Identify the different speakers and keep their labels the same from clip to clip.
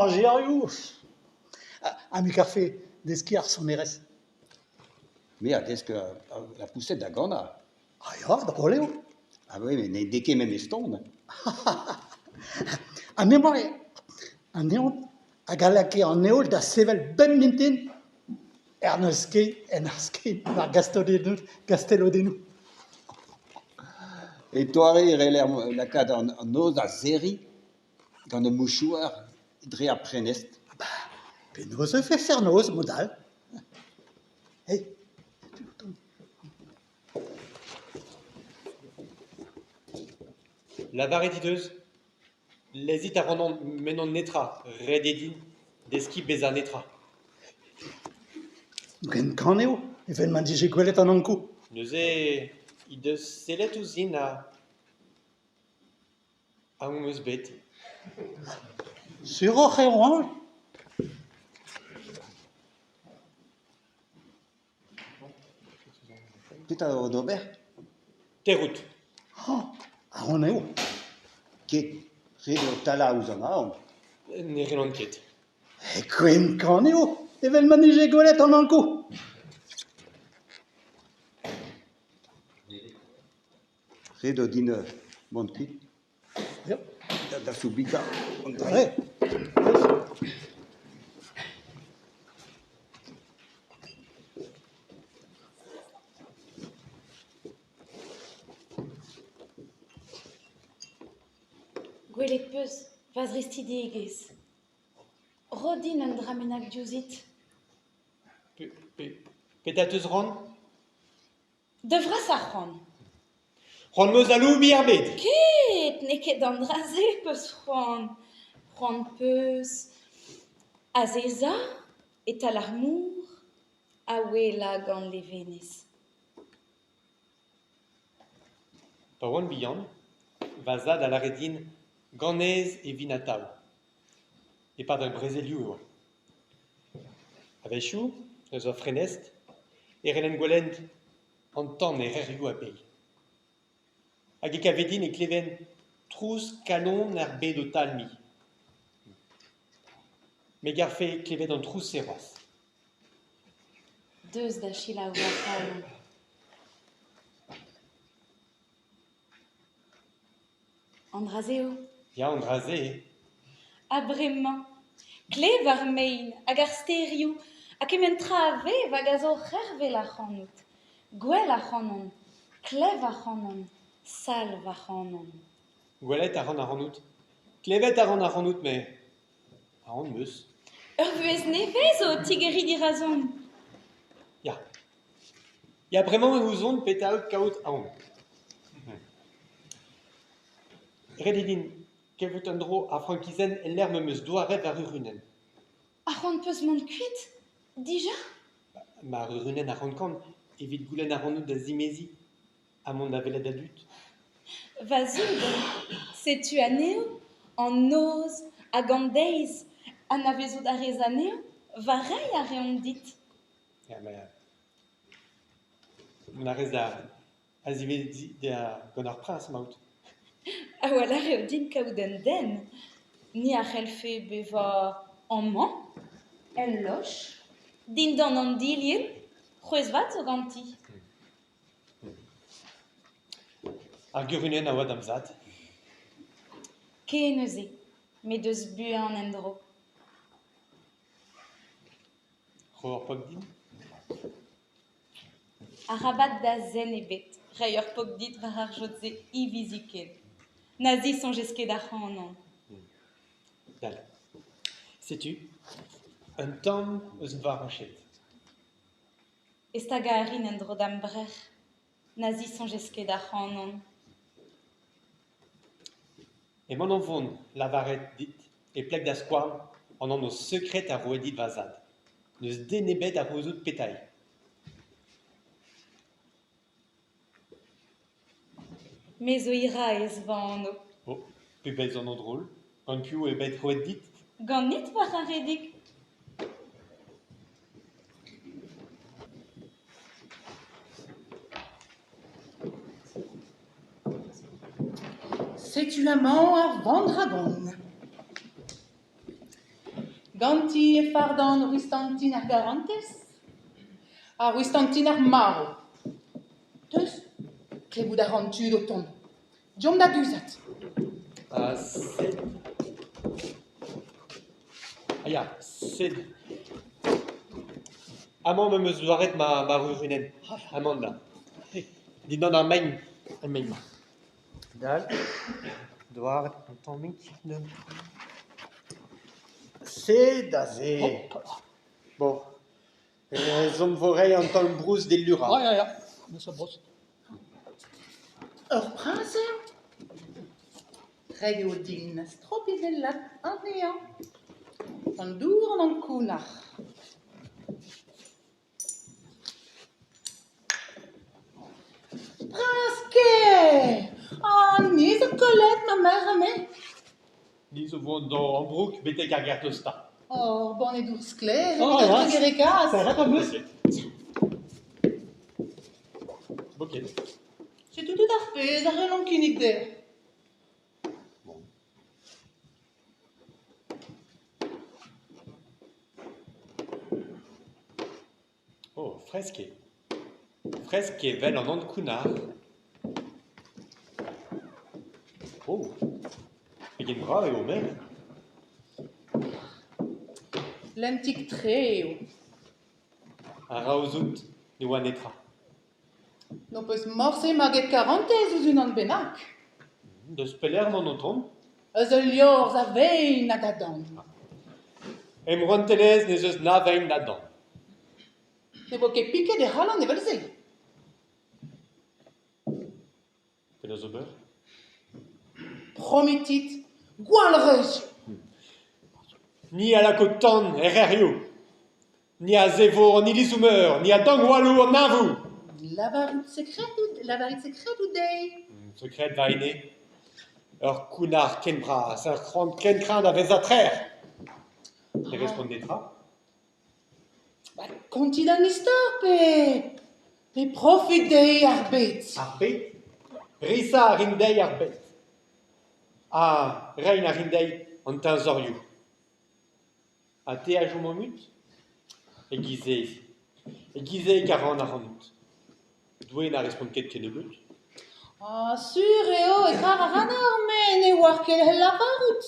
Speaker 1: Giarius. A mi café d'esquiar son eres.
Speaker 2: Mira, est-ce que la poussette d'Agona?
Speaker 1: Ah ja, da voleo.
Speaker 2: Ah oui, mais n'est dès même estonde.
Speaker 1: A memoria, a neon, a galake an eol da sevel ben mintin, en aske, mar gastelodenou.
Speaker 2: Et toi, il l'air la cade en ose à zéri, dans le mouchoir, dre à prenest.
Speaker 1: Penaos e faire noz, modal. Hey,
Speaker 3: La varéditeuse, l'hésit à rendre menon netra, rededin, d'esqui beza netra.
Speaker 1: gen kaneo, even man dije gwelet an anko.
Speaker 3: Neuze, i de selet ouzin a un meus bet.
Speaker 1: Sur oc'h e oan.
Speaker 2: Tout à d'Aubert,
Speaker 3: Terout,
Speaker 1: Oh, a on eo.
Speaker 2: qui est de tala ou zona,
Speaker 3: ne relon ket.
Speaker 1: E gwen kaneo, even man dije gwelet an anko.
Speaker 2: ré de dîne bon cuit,
Speaker 1: Ja,
Speaker 2: da subita, on dirait.
Speaker 1: ouais.
Speaker 4: Gwelet peus, vaz restide egez. Rodin an dramenak diouzit.
Speaker 3: Petateus ran?
Speaker 4: Devras ar c'hoant.
Speaker 3: Ran meus alou mi ar bet.
Speaker 4: Ket, ne ket an draze peus c'hoant. C'hoant peus. Azeza, et al ar mour, a wela gant levenez.
Speaker 3: Pa oan bihan, vazad a laredin ganez e vinatav. E pad al brezelioù oa. Avechou, eus a frenest, e relen gwelent an tan e rerioù a pei. Hag e kavedin e kleven trous kanon ar bet o talmi. Me garfe klevet an trous seroas.
Speaker 4: Deus da chila ou a falon. An drazeo,
Speaker 3: Ya an draze e.
Speaker 4: a bremañ. Klev ar mein, hag ar sterioù, ha kemen trave vag a zo c'hervel a c'hanout. Gwell a c'hanon, klev a c'hanon, salv a c'hanon.
Speaker 3: Gwelet a ran a ranout. Klevet a ran a ranout, me a ran meus.
Speaker 4: Ur vuez nevez o tigeri di razon.
Speaker 3: Ya. Ya bremañ e ouzon petaout kaout a on. Rededin, kevet an dro a frankizen el lerme meus doarev ar urunen.
Speaker 4: A c'hoant peus mont kuit? Dija?
Speaker 3: Ma ar urunen a ran kant, evit goulenn a ranout da zimezi, a mont da velet adut.
Speaker 4: Vazoud, setu aneo, an noz, hag an deiz, an avezout a rez aneo, va rei a reont dit.
Speaker 3: Ya, ma... Mon a rez a zimezi da gant ar prins, maout.
Speaker 4: A wala reo din kaout an den, ni a c'helfe beva an man, en loch, din dan an dilien, c'hwez vat zo ganti.
Speaker 3: Ar gurunen a oad am zad.
Speaker 4: Ken eus e, met deus buan en dro.
Speaker 3: Ro ar pok din.
Speaker 4: A rabat da zen ebet, rei ur pok dit war ar jotze i viziken. Nazi sonjez ket ar c'hanon.
Speaker 3: Dal. Setu, un tamm eus var ranchet.
Speaker 4: Estaga a rin en dro d'am brech, nazi sonjez ket ar c'hanon.
Speaker 3: E man an vont lavaret dit, e plek da skouarn, an an o sekret a roedit vazad. Neus denebet a rozout petai.
Speaker 4: Me zo ira ez van anno.
Speaker 3: Oh, pe bez an an drôle, gant piou e bet roed dit.
Speaker 4: Gant nit war ar redig.
Speaker 5: Setu amañ ar vandragon. Ganti e fardan ruistantin ar garantes. A ruistantin ar maro. Teus, klevout ar rantud o ton. Diom da guzat.
Speaker 3: Ah, c'est... Ah ya, c'est... Amant me mesuaret ma rurunen. Amanda. Dis non un main. Un main. Dal. Doar un temps mink.
Speaker 1: C'est d'azé.
Speaker 3: Bon. Zom vorei an temps brousse des lura.
Speaker 1: Ja, ja, ja. Dat is een bos.
Speaker 5: Ur prince Reg eo din stropizellat an nean. An dour an an kounach. Prince ke! An niz a kolet ma mère a me.
Speaker 3: Ni zo vont dans en brouk betek ar gertosta.
Speaker 5: Oh, bon e dour skler,
Speaker 1: Oh,
Speaker 5: e
Speaker 1: ja.
Speaker 5: vit gerekaz.
Speaker 1: C'est un bus.
Speaker 3: Ok.
Speaker 5: C'est tout ar pez ar relon kinik der.
Speaker 3: Oh, fresque. Fresque vel en an kounar. Oh. Egen bra eo mer.
Speaker 5: Lentik treo.
Speaker 3: A raozout ne oa netra.
Speaker 5: No peus morse maget karantez ouz un an benak.
Speaker 3: Deus peler mon oton.
Speaker 5: Eus ul liorz a vein na gadan.
Speaker 3: Em rontelez ne eus na vein nadan.
Speaker 5: Ne vo ket piket e c'hallan evel se.
Speaker 3: Penaos ober.
Speaker 5: Prometit, gwall reus.
Speaker 3: Ni a la kotan ererio. Ni a zevo ni lizoumer, ni a dang walou an avou.
Speaker 5: Lavarit sekret ou dei.
Speaker 3: Secret va ene. Ur kounar ken bras, ur krant ken kran a vez a trer. Ne respondetra.
Speaker 5: Konti d'an istor pe profit dei ar bet.
Speaker 3: Ar bet. Risa ar indei ar bet. Ah, rein ar indei an teñ zorioù. A te a jou momut? E gize karan ar rannout. Doué na respond ket ken ebeut.
Speaker 5: Ah, sur eo e kar ar anor men e war ket lavarout.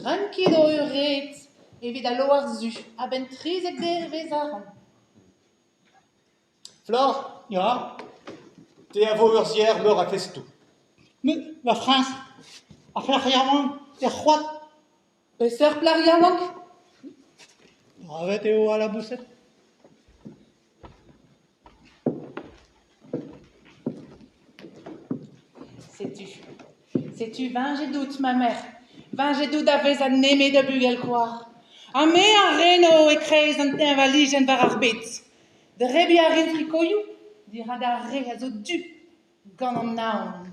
Speaker 5: Ranket o euret evit a lo ar zu a ben trizek der vez aran.
Speaker 3: Flore,
Speaker 1: Ja.
Speaker 3: te a vo urzier meur a festou.
Speaker 1: Mais la France a fait rien. C'est quoi?
Speaker 5: Peus ur plar yaouank?
Speaker 1: Avec Théo à la boussette.
Speaker 5: Sais-tu, vin j'ai doute, ma mère. Vin j'ai doute d'avez a neme de bugel quoi. A me a reno e kreiz an ten valijen var ar bet. De rebi a rin frikoiou, di rad a re a zo du gant an naon.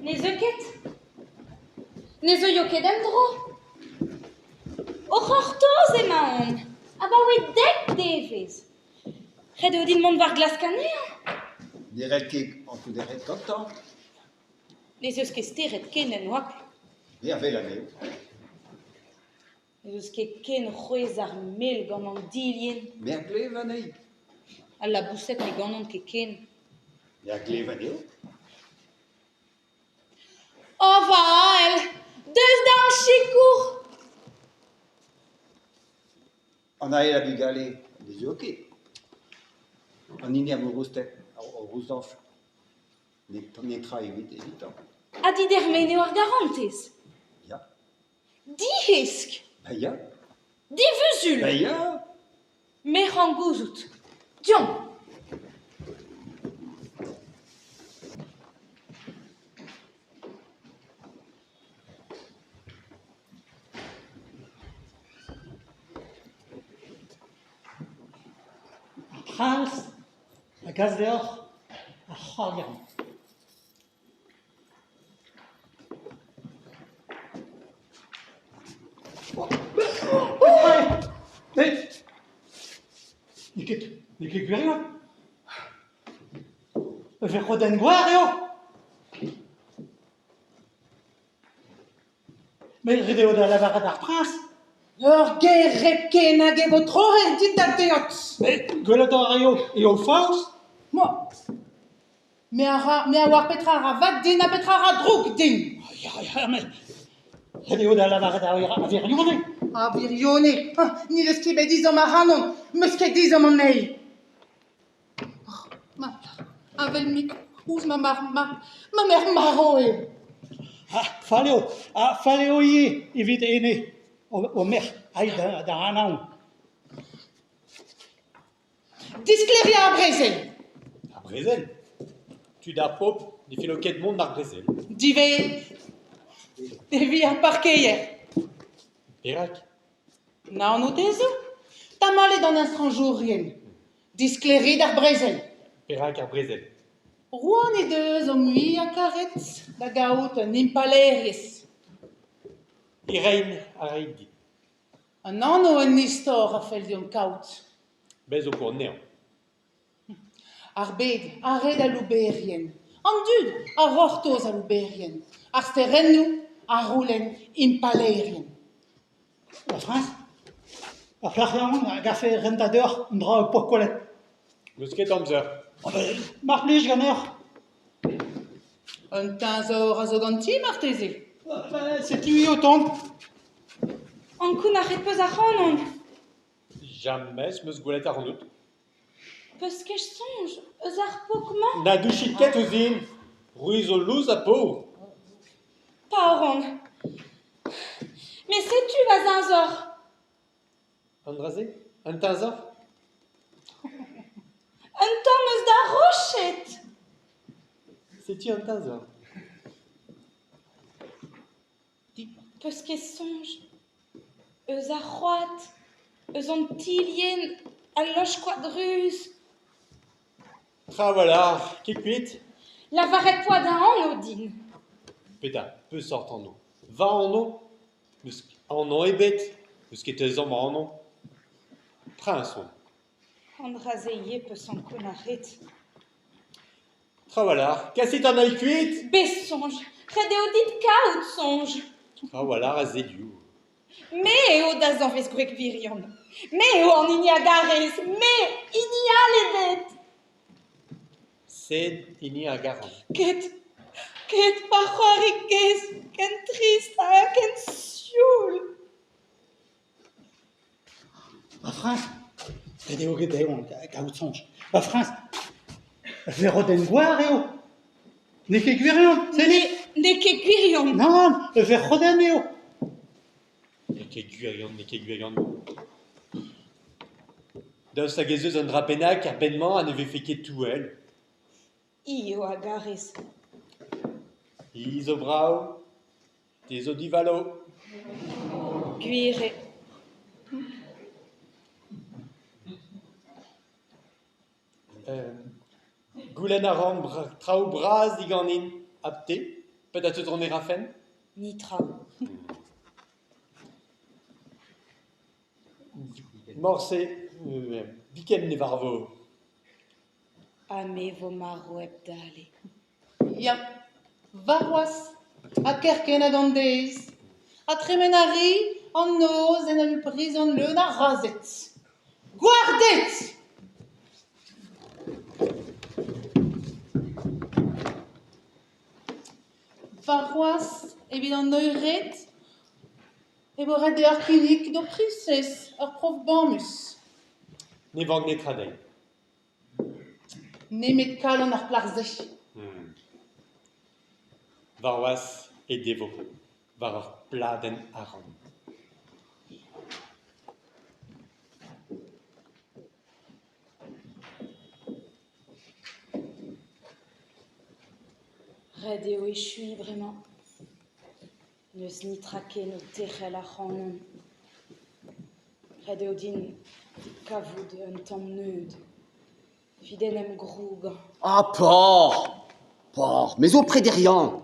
Speaker 4: Ne zo ket? Ne zo jo ket em dro? O c'hortoz ema on. A ba oe dek devez. Red eo din mont var glas kanean.
Speaker 2: Ne ret ket an kouderet gantan.
Speaker 4: Ne zeus ket steret ken en oak.
Speaker 2: Ne a vel aneo.
Speaker 4: Ne zeus ket ken c'hwez ar mel gant an dilien.
Speaker 2: Me a glev anei.
Speaker 4: A la bousset ne ganon ket ken.
Speaker 2: Me a glev aneo.
Speaker 4: O val! Deus da an chikour!
Speaker 2: An a el a bugale, ne zo ket. An ini am roustek, o rousdanf. Ne tra evitant.
Speaker 4: A di dermeneo ar garantez.
Speaker 2: Ya.
Speaker 4: Di hesk!
Speaker 2: Ba ya.
Speaker 4: Di vuzul!
Speaker 2: Ba ya.
Speaker 4: Me rangouzout. Dion!
Speaker 1: France, la gaz dehors, a c'halian. Nike gwirion. Efe roden gwar eo. Mais redeo da lavaret ar prins.
Speaker 5: Ur geret ken hag evo trohet dit da deot.
Speaker 1: Mais gwelet ar eo faous.
Speaker 5: Mo. Me a war petra a vat din a petra a droug din.
Speaker 1: Ya, mais redeo da lavaret a virionne.
Speaker 5: A virione. Ni deus ket bet dizom a hanon. Meus ket dizom an ei. Ma, avel mik, ouz ma mer maro eo.
Speaker 1: Faleo ie, evit ene. O mer, aïe da anaon.
Speaker 5: Diskleria a brezel.
Speaker 3: À Brésil. Tu da pop, des filoquettes monde à Brésil.
Speaker 5: Dive, devi ar parkeier.
Speaker 3: Perak.
Speaker 5: Naon o tezo. Ta male d'an estranjourien. Diskleri d'ar brezel.
Speaker 3: Perak à Brésil.
Speaker 5: Rouen e deus o mui a karet da gaout un impaleriez.
Speaker 3: Irein à Reidi.
Speaker 5: An anno en istor a fel diom kaut.
Speaker 3: Bez au cours néant.
Speaker 5: Ar bed a red a louberien. An dud a rortoz a louberien. Ar sterennou a roulen impalerien.
Speaker 1: La France. A flarion a gafe rentadeur un dra po kolet.
Speaker 3: Musket Amzer.
Speaker 1: Mar plij ganer.
Speaker 5: Un tazor a zo ganti marteze.
Speaker 1: C'est tu autant.
Speaker 4: An koun ar peus ar c'hanon.
Speaker 3: Jamais meus goulet à Renaud.
Speaker 4: Peus ket sonj, eus ar pokman.
Speaker 3: Na douchiket ouzin. Ruiz o louz a po.
Speaker 4: Pa oran. Mais sais-tu, vas un zor?
Speaker 3: Andrazé. Un tazor.
Speaker 4: Un tamm eus da rochet.
Speaker 3: C'est-tu un tazor?
Speaker 4: Peus ket sonj, eus ar c'hoat, eus an tilien, a loch quadrus.
Speaker 3: Travalar. Kekuit.
Speaker 4: Lavaret poa da an odin.
Speaker 3: Peta, peu sort en eau. Va en eau. En eau et bête. Musket ezom en eau. Prince.
Speaker 4: An razeye peus an koun arret.
Speaker 3: Travalar. Cassit en œil cuit.
Speaker 4: Bez sonj, red eo dit kaout sonj.
Speaker 3: Travalar a zediou.
Speaker 4: Me eo da zanvez gwek virion. Me eo an inia garez. Me inia ledet.
Speaker 3: Sed ini a garan.
Speaker 4: Ket pa c'hoarikez, ken trist a ken sioul.
Speaker 1: La France. Redeo gedeo gaout sonj. La France. Efe roden gwar eo. Nike gwirion, c'est ni.
Speaker 4: Ne ket gwirion.
Speaker 1: Non, efe roden eo.
Speaker 3: Neke guerion. Daoust hag eus un drapenak ar benman an eve feket touel.
Speaker 4: Io a garez.
Speaker 3: Izo brao. Tezo divalo.
Speaker 4: Gwire.
Speaker 3: Goulen a ran traoù braz diganin. Apte. Peut-être te tourner a fen.
Speaker 4: Nitra.
Speaker 3: Morse. Bikem ne varvo.
Speaker 4: Ame vo maro ebdale.
Speaker 5: Ya, varoas, a kerken a dandez. A tremenari, an noz en al brison leun a razet. Gwardet! Varoas, evit an neuret, ebo red eo ar klinik do prises, ar prof bamus.
Speaker 3: Ne vang ne tradei.
Speaker 5: Nemet kalon ar plarze.
Speaker 3: Varwas et devo. Var ar pladen aran.
Speaker 4: Red eo echui bremañ. Neus nitra ket no techel a c'hanon. Red eo din kavout un tamm neud. Fidenem grougan.
Speaker 6: Ah, por, mais auprès des riens.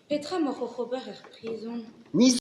Speaker 4: Petra moc'h o c'hober er prison.
Speaker 6: Mis